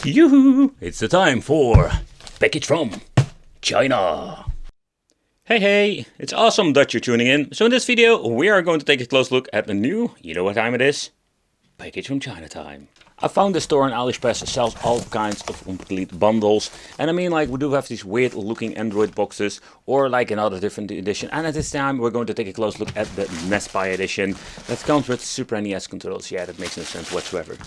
Yoo-hoo! It's the time for Package from China. Hey, it's awesome that you're tuning in. So in this video we are going to take a close look at the new, you know what time it is? Package from China time. I found this store on AliExpress that sells all kinds of complete bundles. And I mean, like, we do have these weird looking Android boxes or like another different edition. And at this time we're going to take a close look at the Nespi edition that comes with Super NES controls. Yeah, that makes no sense whatsoever.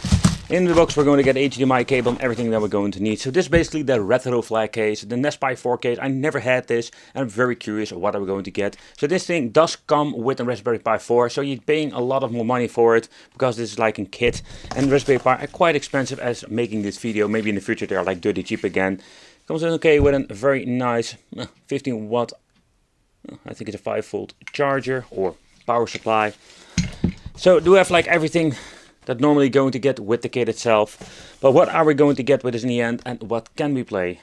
In the box we're going to get HDMI cable and everything that we're going to need. So this is basically the retro flag case, the Nespi 4 case. I never had this and I'm very curious what are we going to get. So this thing does come with a Raspberry Pi 4, so you're paying a lot of more money for it because this is like a kit. And Raspberry Pi are quite expensive as making this video. Maybe in the future they are like dirty cheap again. Comes in okay with a very nice 15 watt, I think it's a 5-volt charger or power supply. So do we have like everything that normally going to get with the kit itself. But what are we going to get with this in the end, and what can we play?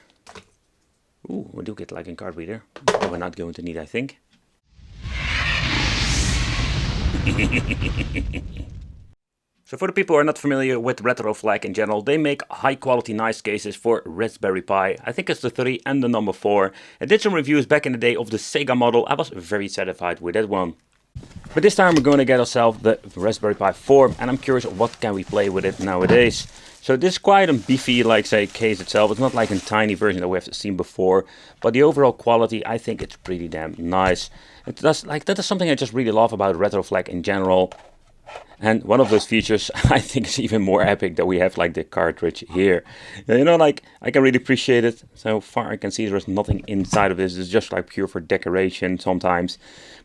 Ooh, we do get like a card reader. But we're not going to need, I think. So for the people who are not familiar with retro flag in general, they make high quality nice cases for Raspberry Pi. I think it's the 3 and the number 4. I did some reviews back in the day of the Sega model. I was very satisfied with that one. But this time we're going to get ourselves the Raspberry Pi 4, and I'm curious what can we play with it nowadays. So this is quite a beefy, like say, case itself. It's not like a tiny version that we have seen before, but the overall quality, I think it's pretty damn nice. It does, like, that is something I just really love about retro flag in general. And one of those features I think is even more epic, that we have like the cartridge here. You know, like, I can really appreciate it. So far I can see there's nothing inside of this. It's just like pure for decoration sometimes.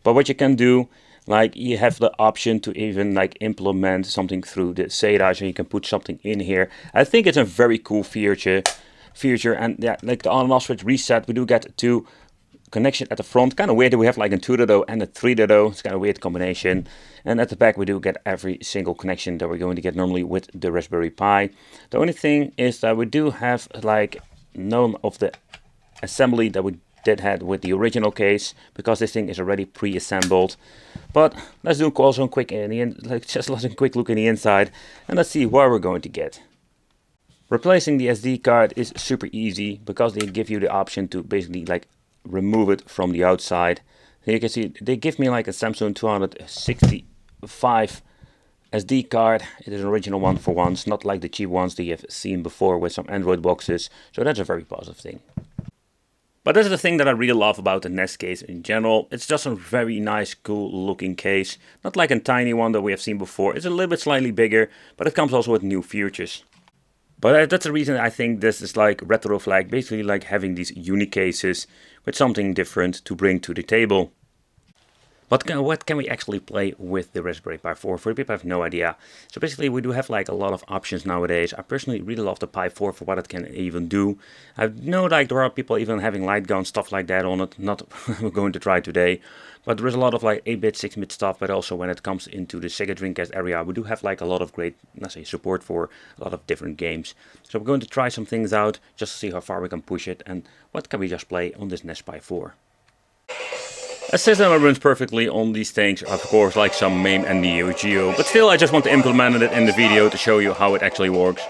But what you can do, like, you have the option to even like implement something through the SATA, so you can put something in here. I think it's a very cool feature. And yeah, like the on and off switch reset, we do get 2 connection at the front. Kind of weird that we have like a 2.0 and a 3.0. It's kind of weird combination. And at the back we do get every single connection that we're going to get normally with the Raspberry Pi. The only thing is that we do have like none of the assembly that we did had with the original case, because this thing is already pre-assembled. But let's do also a quick quick look in the inside, and let's see what we're going to get. Replacing the SD card is super easy because they give you the option to basically like remove it from the outside. Here you can see they give me like a Samsung 265 SD card. It is an original one for once, not like the cheap ones that you have seen before with some Android boxes. So that's a very positive thing. But that's the thing that I really love about the NES case in general. It's just a very nice, cool looking case. Not like a tiny one that we have seen before. It's a little bit slightly bigger, but it comes also with new features. But that's the reason I think this is like retro flag, basically like having these unique cases with something different to bring to the table. But what can we actually play with the Raspberry Pi 4? For people who have no idea. So basically we do have like a lot of options nowadays. I personally really love the Pi 4 for what it can even do. I know like there are people even having light gun stuff like that on it. Not we're going to try today. But there is a lot of like 8-bit, 6-bit stuff. But also when it comes into the Sega Dreamcast area, we do have like a lot of great, let's say, support for a lot of different games. So we're going to try some things out just to see how far we can push it. And what can we just play on this Nespi 4. A system that runs perfectly on these things, of course, like some MAME and Neo Geo, but still I just want to implement it in the video to show you how it actually works.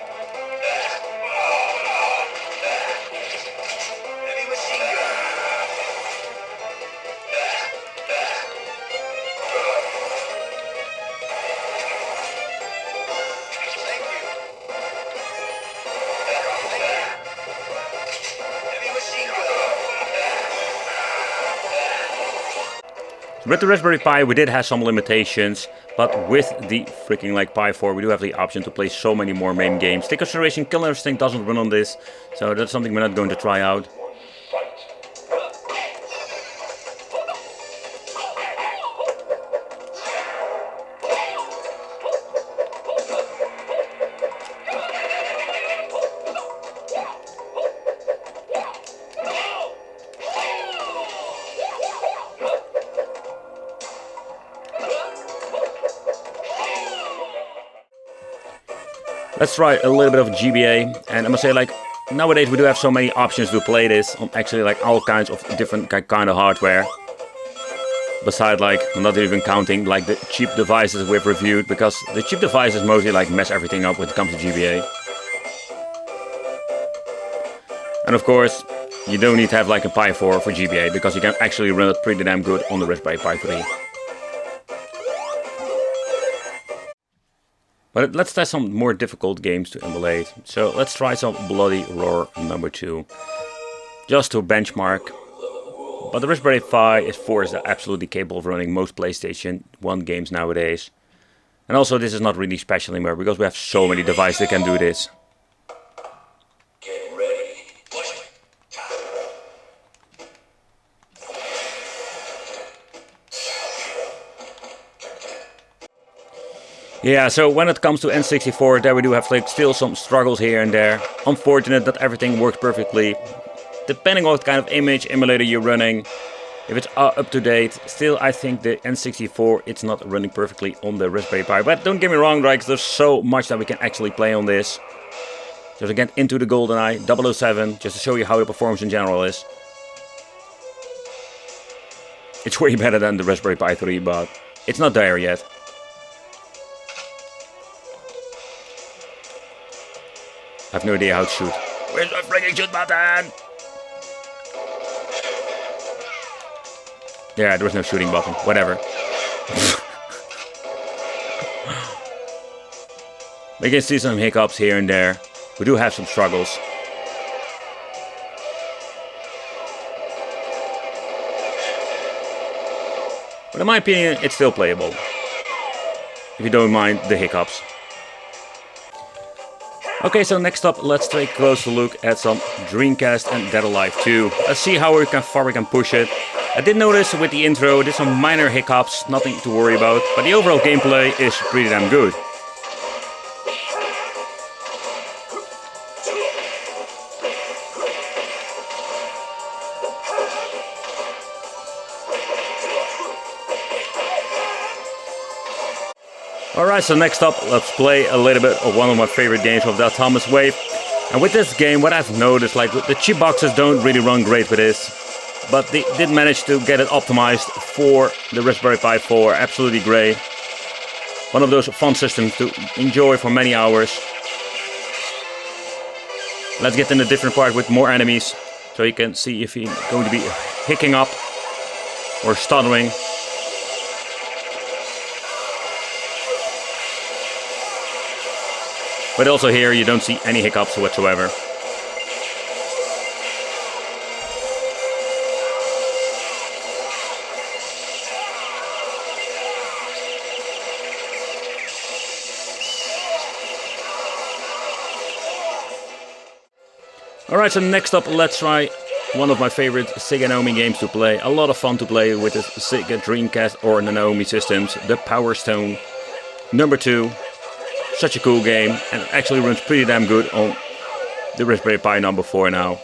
With the Raspberry Pi we did have some limitations, but with the freaking like Pi 4 we do have the option to play so many more MAME games. Take consideration, Killer Instinct doesn't run on this, so that's something we're not going to try out. Let's try a little bit of GBA, and I must say, like, nowadays we do have so many options to play this on actually like all kinds of different kind of hardware. Besides, like, I'm not even counting like the cheap devices we've reviewed, because the cheap devices mostly like mess everything up when it comes to GBA. And of course, you don't need to have like a Pi 4 for GBA, because you can actually run it pretty damn good on the Raspberry Pi 3. But let's test some more difficult games to emulate. So let's try some Bloody Roar number 2. Just to benchmark. But the Raspberry Pi 4 is absolutely capable of running most PlayStation 1 games nowadays. And also this is not really special anymore, because we have so many devices that can do this. Yeah, so when it comes to N64, there we do have like still some struggles here and there. Unfortunate that everything works perfectly. Depending on what kind of image emulator you're running, if it's up to date, still I think the N64 it's not running perfectly on the Raspberry Pi. But don't get me wrong, right? There's so much that we can actually play on this. Just to get into the GoldenEye 007, just to show you how it performs in general is. It's way better than the Raspberry Pi 3, but it's not there yet. I have no idea how to shoot. Where's my freaking shoot button? Yeah, there was no shooting button. Whatever. We can see some hiccups here and there. We do have some struggles. But in my opinion, it's still playable. If you don't mind the hiccups. Okay, so next up, let's take a closer look at some Dreamcast and Dead Alive 2. Let's see how far we can push it. I did notice with the intro, there's some minor hiccups, nothing to worry about, but the overall gameplay is pretty damn good. Alright, so next up, let's play a little bit of one of my favorite games of the Atomic Wave. And with this game, what I've noticed, like the chip boxes don't really run great with this. But they did manage to get it optimized for the Raspberry Pi 4, absolutely great. One of those fun systems to enjoy for many hours. Let's get in a different part with more enemies, so you can see if he's going to be hicking up or stuttering. But also here you don't see any hiccups whatsoever. Alright, so next up let's try one of my favorite Sega Naomi games to play. A lot of fun to play with the Sega Dreamcast or Naomi systems. The Power Stone number 2. Such a cool game, and it actually runs pretty damn good on the Raspberry Pi number 4 now.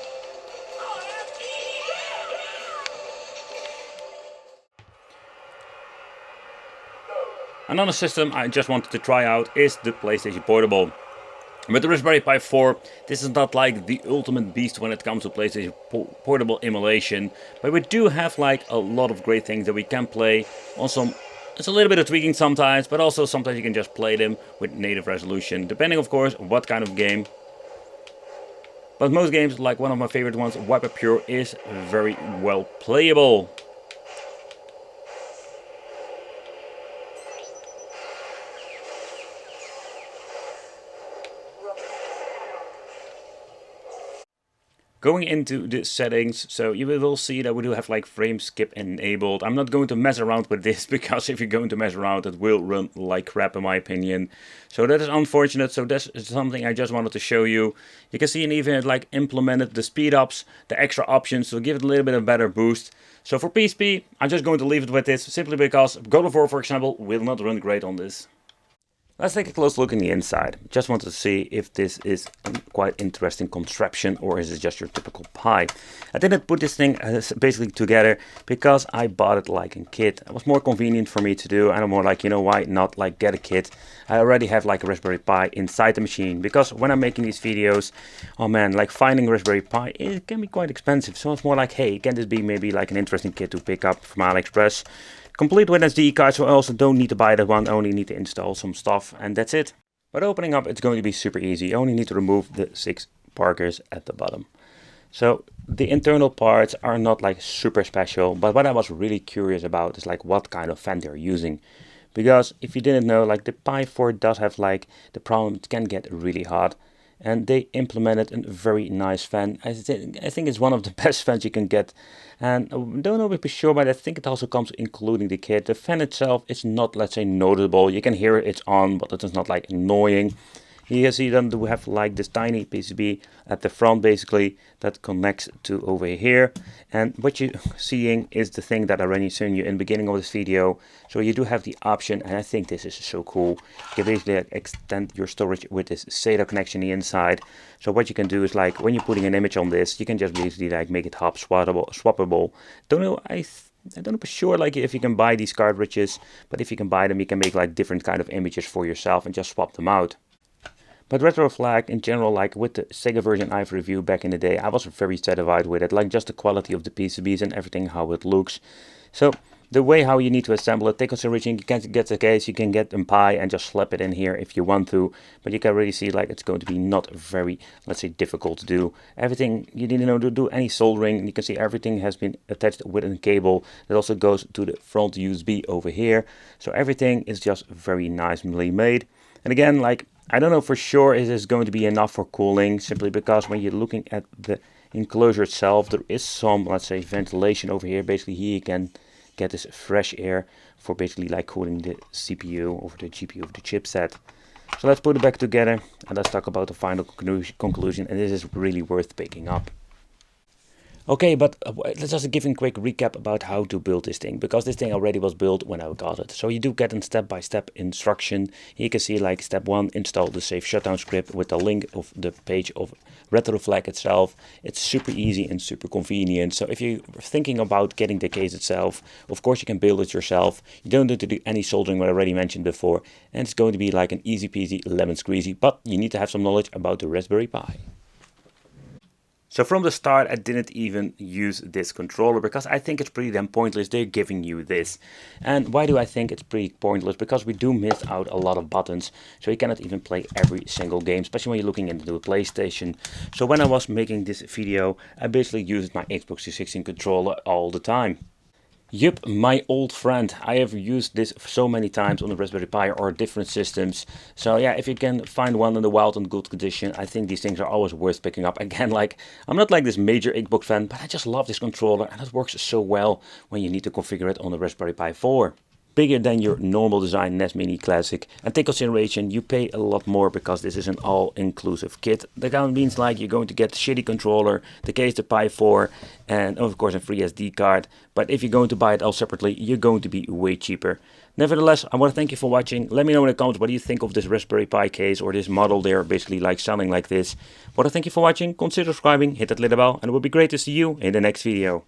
Another system I just wanted to try out is the PlayStation Portable. With the Raspberry Pi 4, this is not like the ultimate beast when it comes to PlayStation Portable emulation, but we do have like a lot of great things that we can play on some. It's a little bit of tweaking sometimes, but also sometimes you can just play them with native resolution, depending of course what kind of game. But most games, like one of my favorite ones, Wiper Pure, is very well playable. Going into the settings, so you will see that we do have like frame skip enabled. I'm not going to mess around with this, because if you're going to mess around it will run like crap in my opinion. So that is unfortunate, so that's something I just wanted to show you. You can see it even like implemented the speed ups, the extra options to give it a little bit of better boost. So for PSP, I'm just going to leave it with this, simply because God of War, for example, will not run great on this. Let's take a close look in the inside. Just wanted to see if this is a quite interesting contraption or is it just your typical Pi. I didn't put this thing basically together because I bought it like a kit. It was more convenient for me to do, and I'm more like, you know, why not like get a kit? I already have like a Raspberry Pi inside the machine, because when I'm making these videos, oh man, like finding a Raspberry Pi, it can be quite expensive. So it's more like, hey, can this be maybe like an interesting kit to pick up from AliExpress? Complete with SD card, so I also don't need to buy that one, I only need to install some stuff and that's it. But opening up, it's going to be super easy. You only need to remove the 6 Parkers at the bottom. So the internal parts are not like super special, but what I was really curious about is like what kind of fan they're using. Because if you didn't know, like the Pi 4 does have like the problem, it can get really hot. And they implemented a very nice fan. I think it's one of the best fans you can get. And I don't know if for sure, but I think it also comes including the kit. The fan itself is not, let's say, noticeable. You can hear it's on, but it is not like annoying. You can see then we have like this tiny PCB at the front basically that connects to over here, and what you're seeing is the thing that I already shown you in the beginning of this video. So you do have the option, and I think this is so cool. You can basically like extend your storage with this SATA connection on the inside. So what you can do is like when you're putting an image on this, you can just basically like make it hop swappable. Don't know, I don't know for sure like if you can buy these cartridges, but if you can buy them, you can make like different kind of images for yourself and just swap them out. But Retroflag in general, like with the Sega version I've reviewed back in the day, I was very satisfied with it. Like just the quality of the PCBs and everything, how it looks. So the way how you need to assemble it, take consideration, you can get the case, you can get them Pi and just slap it in here if you want to. But you can really see like it's going to be not very, let's say, difficult to do. Everything, you didn't know to do any soldering. You can see everything has been attached with a cable that also goes to the front USB over here. So everything is just very nicely made. And again, like, I don't know for sure is this going to be enough for cooling, simply because when you're looking at the enclosure itself, there is some, let's say, ventilation over here. Basically here you can get this fresh air for basically like cooling the CPU or the GPU of the chipset. So let's put it back together and let's talk about the final conclusion, and this is really worth picking up. Okay, but let's just give a quick recap about how to build this thing, because this thing already was built when I got it. So you do get a step-by-step instruction. Here you can see like step 1, install the safe shutdown script with the link of the page of Retroflag itself. It's super easy and super convenient. So if you're thinking about getting the case itself, of course you can build it yourself. You don't need to do any soldering, what I already mentioned before. And it's going to be like an easy peasy, lemon squeezy, but you need to have some knowledge about the Raspberry Pi. So from the start I didn't even use this controller because I think it's pretty damn pointless. They're giving you this. And why do I think it's pretty pointless? Because we do miss out a lot of buttons. So you cannot even play every single game, especially when you're looking into a PlayStation. So when I was making this video, I basically used my Xbox 360 controller all the time. Yup, my old friend. I have used this so many times on the Raspberry Pi or different systems. So yeah, if you can find one in the wild and good condition, I think these things are always worth picking up. Again, like, I'm not like this major Xbox fan, but I just love this controller and it works so well when you need to configure it on the Raspberry Pi 4. Bigger than your normal design NES Mini Classic, and take consideration you pay a lot more because this is an all-inclusive kit. That kind of means like you're going to get the shitty controller, the case, the Pi 4, and of course a free SD card. But if you're going to buy it all separately, you're going to be way cheaper. Nevertheless, I want to thank you for watching. Let me know in the comments what do you think of this Raspberry Pi case or this model they're basically like selling like this. I want to thank you for watching. Consider subscribing, hit that little bell, and it would be great to see you in the next video.